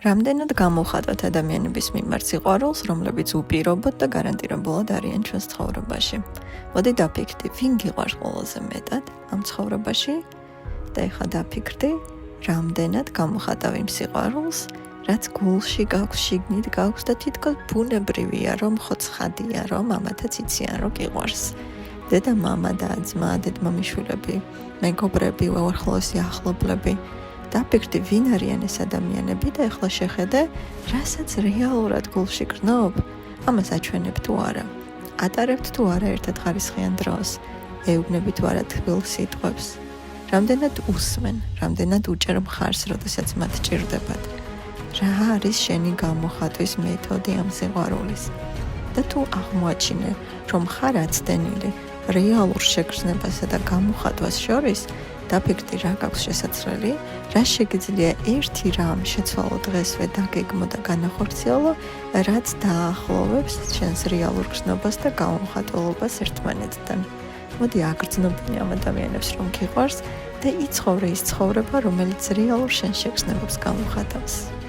რამდენად გამოვხატოთ ადამიანების მიმართ სიყვარულს, რომლებიც უპირობოდ და გარანტირებულად არიან ჩვენს ცხოვრებაში. მოდი დაფიქრდი, ვინ გიყვარს ყველაზე მეტად ამ ცხოვრებაში და ეხლა დაფიქრდი, რამდენად გამოვხატავ იმ სიყვარულს, რაც გულში გაქვს, შიგნით გაქვს და თითქოს ბუნებრივია, რომ ხო ცხადია, რომ ამათაც იციან, რომ გიყვარს. დედა, მამა და ძმა, დედმამიშვილები, მეგობრები, უახლოესი ახლობლები. დაფიქრდი, ვინ არიან ეს ადამიანები და ეხლა შეხედე, რასაც რეალურად გულში გრძნობ, ამას აჩვენებ თუ არა. ატარებთ თუ არა ერთად ხარისხიან დროს, ეუბნები თუ არა თბილ სიტყვებს. რამდენად უსმენ, რამდენად უჭერ მხარს, როდესაც მათ ჭირდებათ. რა არის შენი გამოხატვის მეთოდი ამ სიყვარულის? და თუ აღმოაჩინე, რომ ხარ აცდენილი რეალურ შეგრძნებასა და გამოხატვას შორის, დაფიქრდი, რა გაქვს შესაძლებელი, რა შეგიძლია ერთი რამ შეცვალო დღესვე დაგეგმო და განახორციელო, რაც დაახლოვებს შენს რეალურ გრძნობას და გამოხატულობას ერთმანეთთან. მოდი აგრძნობინე ამ ადამიანებს, რომ გიყვარს და იცხოვრე ის ცხოვრება, რომელიც რეალურ შენ შეგრძნებებს გამოხატავს.